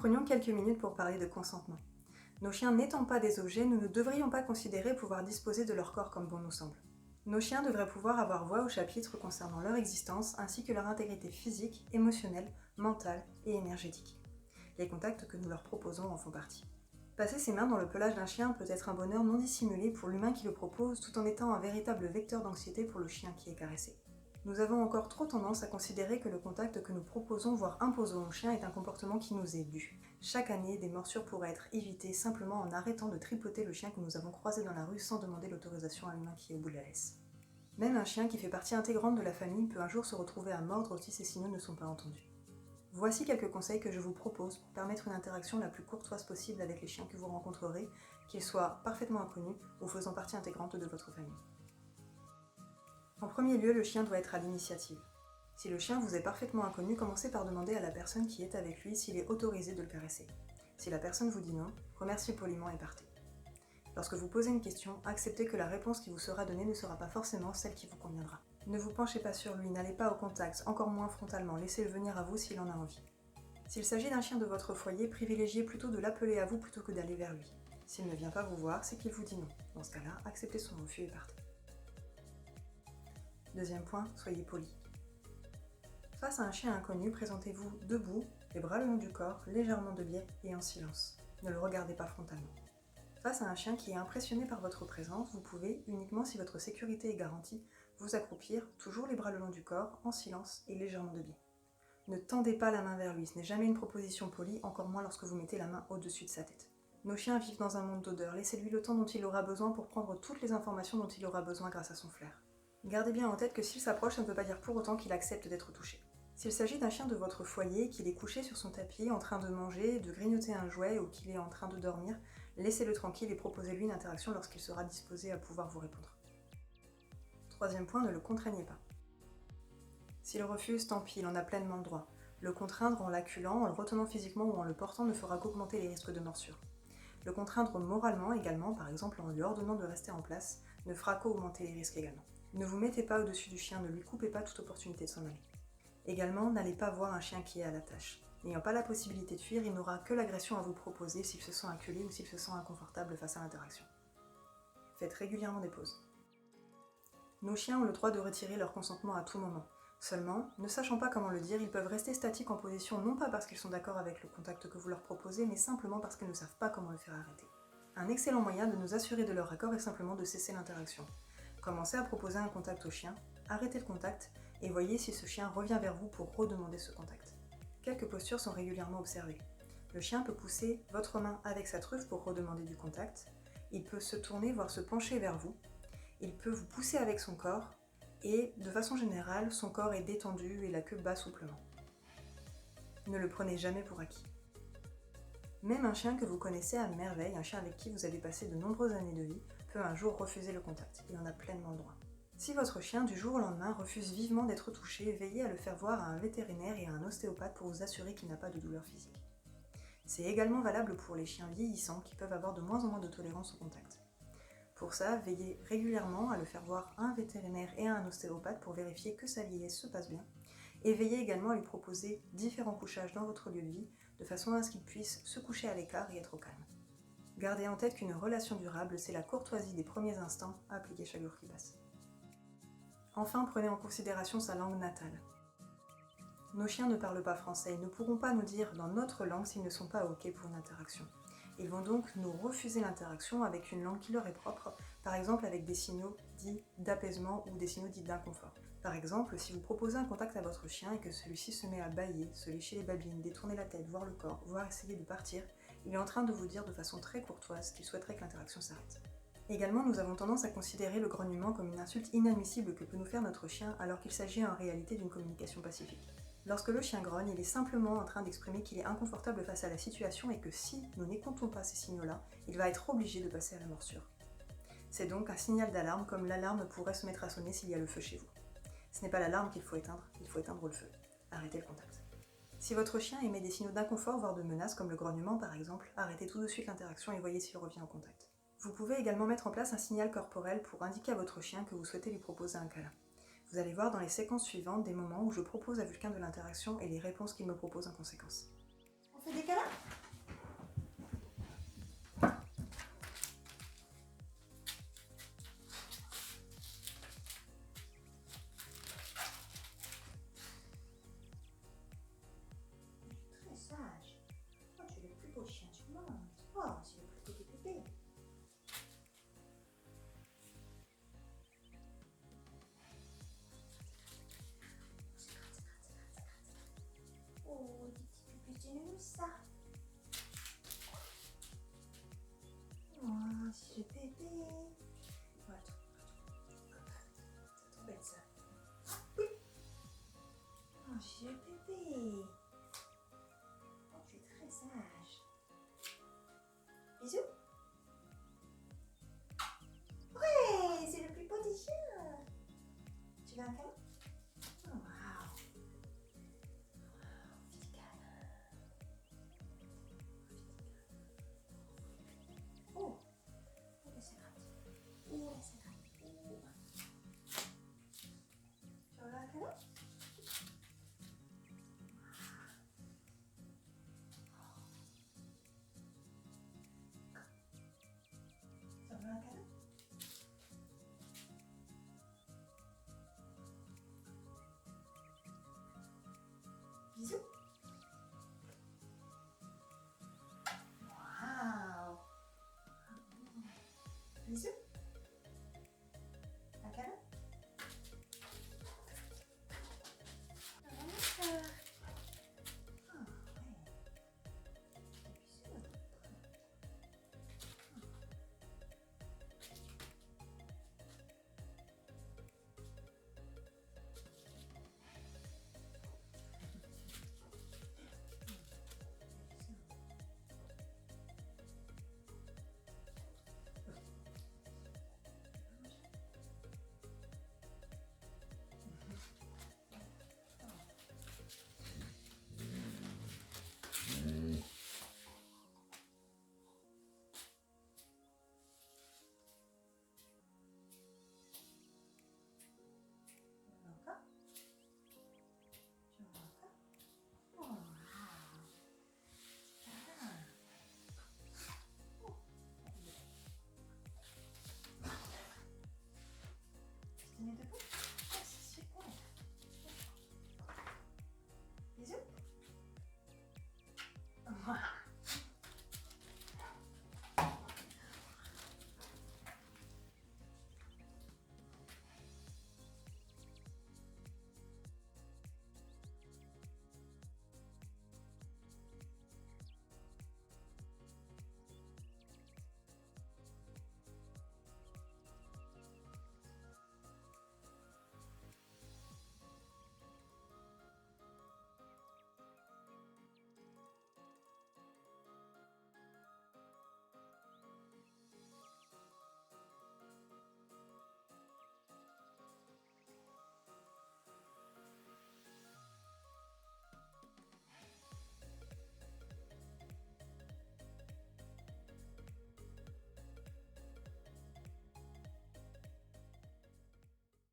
prenions quelques minutes pour parler de consentement. Nos chiens n'étant pas des objets, nous ne devrions pas considérer pouvoir disposer de leur corps comme bon nous semble. Nos chiens devraient pouvoir avoir voix au chapitre concernant leur existence ainsi que leur intégrité physique, émotionnelle, mentale et énergétique. Les contacts que nous leur proposons en font partie. Passer ses mains dans le pelage d'un chien peut être un bonheur non dissimulé pour l'humain qui le propose tout en étant un véritable vecteur d'anxiété pour le chien qui est caressé. Nous avons encore trop tendance à considérer que le contact que nous proposons, voire imposons au chien, est un comportement qui nous est dû. Chaque année, des morsures pourraient être évitées simplement en arrêtant de tripoter le chien que nous avons croisé dans la rue sans demander l'autorisation à l'humain qui est au bout de la laisse. Même un chien qui fait partie intégrante de la famille peut un jour se retrouver à mordre si ces signaux ne sont pas entendus. Voici quelques conseils que je vous propose pour permettre une interaction la plus courtoise possible avec les chiens que vous rencontrerez, qu'ils soient parfaitement inconnus ou faisant partie intégrante de votre famille. En premier lieu, le chien doit être à l'initiative. Si le chien vous est parfaitement inconnu, commencez par demander à la personne qui est avec lui s'il est autorisé de le caresser. Si la personne vous dit non, remerciez poliment et partez. Lorsque vous posez une question, acceptez que la réponse qui vous sera donnée ne sera pas forcément celle qui vous conviendra. Ne vous penchez pas sur lui, n'allez pas au contact, encore moins frontalement, laissez-le venir à vous s'il en a envie. S'il s'agit d'un chien de votre foyer, privilégiez plutôt de l'appeler à vous plutôt que d'aller vers lui. S'il ne vient pas vous voir, c'est qu'il vous dit non. Dans ce cas-là, acceptez son refus et partez. Deuxième point, soyez poli. Face à un chien inconnu, présentez-vous debout, les bras le long du corps, légèrement de biais et en silence. Ne le regardez pas frontalement. Face à un chien qui est impressionné par votre présence, vous pouvez, uniquement si votre sécurité est garantie, vous accroupir, toujours les bras le long du corps, en silence et légèrement de biais. Ne tendez pas la main vers lui, ce n'est jamais une proposition polie, encore moins lorsque vous mettez la main au-dessus de sa tête. Nos chiens vivent dans un monde d'odeurs, laissez-lui le temps dont il aura besoin pour prendre toutes les informations dont il aura besoin grâce à son flair. Gardez bien en tête que s'il s'approche, ça ne veut pas dire pour autant qu'il accepte d'être touché. S'il s'agit d'un chien de votre foyer, qu'il est couché sur son tapis, en train de manger, de grignoter un jouet ou qu'il est en train de dormir, laissez-le tranquille et proposez-lui une interaction lorsqu'il sera disposé à pouvoir vous répondre. Troisième point, ne le contraignez pas. S'il refuse, tant pis, il en a pleinement le droit. Le contraindre en l'acculant, en le retenant physiquement ou en le portant ne fera qu'augmenter les risques de morsure. Le contraindre moralement également, par exemple en lui ordonnant de rester en place, ne fera qu'augmenter les risques également. Ne vous mettez pas au-dessus du chien, ne lui coupez pas toute opportunité de s'en aller. Également, n'allez pas voir un chien qui est à la tâche. N'ayant pas la possibilité de fuir, il n'aura que l'agression à vous proposer s'il se sent acculé ou s'il se sent inconfortable face à l'interaction. Faites régulièrement des pauses. Nos chiens ont le droit de retirer leur consentement à tout moment. Seulement, ne sachant pas comment le dire, ils peuvent rester statiques en position non pas parce qu'ils sont d'accord avec le contact que vous leur proposez, mais simplement parce qu'ils ne savent pas comment le faire arrêter. Un excellent moyen de nous assurer de leur accord est simplement de cesser l'interaction. Commencez à proposer un contact au chien, arrêtez le contact et voyez si ce chien revient vers vous pour redemander ce contact. Quelques postures sont régulièrement observées. Le chien peut pousser votre main avec sa truffe pour redemander du contact, il peut se tourner, voire se pencher vers vous, il peut vous pousser avec son corps et, de façon générale, son corps est détendu et la queue bat souplement. Ne le prenez jamais pour acquis. Même un chien que vous connaissez à merveille, un chien avec qui vous avez passé de nombreuses années de vie, peut un jour refuser le contact, il en a pleinement le droit. Si votre chien, du jour au lendemain, refuse vivement d'être touché, veillez à le faire voir à un vétérinaire et à un ostéopathe pour vous assurer qu'il n'a pas de douleur physique. C'est également valable pour les chiens vieillissants qui peuvent avoir de moins en moins de tolérance au contact. Pour ça, veillez régulièrement à le faire voir à un vétérinaire et à un ostéopathe pour vérifier que sa vieillesse se passe bien, et veillez également à lui proposer différents couchages dans votre lieu de vie, de façon à ce qu'il puisse se coucher à l'écart et être au calme. Gardez en tête qu'une relation durable, c'est la courtoisie des premiers instants à appliquer chaque jour qui passe. Enfin, prenez en considération sa langue natale. Nos chiens ne parlent pas français, ils ne pourront pas nous dire dans notre langue s'ils ne sont pas OK pour une interaction. Ils vont donc nous refuser l'interaction avec une langue qui leur est propre, par exemple avec des signaux dits d'apaisement ou des signaux dits d'inconfort. Par exemple, si vous proposez un contact à votre chien et que celui-ci se met à bâiller, se lécher les babines, détourner la tête, voir le corps, voire essayer de partir, il est en train de vous dire de façon très courtoise qu'il souhaiterait que l'interaction s'arrête. Également, nous avons tendance à considérer le grognement comme une insulte inadmissible que peut nous faire notre chien alors qu'il s'agit en réalité d'une communication pacifique. Lorsque le chien grogne, il est simplement en train d'exprimer qu'il est inconfortable face à la situation et que si nous n'écoutons pas ces signaux-là, il va être obligé de passer à la morsure. C'est donc un signal d'alarme comme l'alarme pourrait se mettre à sonner s'il y a le feu chez vous. Ce n'est pas l'alarme qu'il faut éteindre le feu. Arrêtez le contact. Si votre chien émet des signaux d'inconfort, voire de menace, comme le grognement par exemple, arrêtez tout de suite l'interaction et voyez s'il revient au contact. Vous pouvez également mettre en place un signal corporel pour indiquer à votre chien que vous souhaitez lui proposer un câlin. Vous allez voir dans les séquences suivantes des moments où je propose à Vulcain de l'interaction et les réponses qu'il me propose en conséquence. On fait des câlins ? tu ça?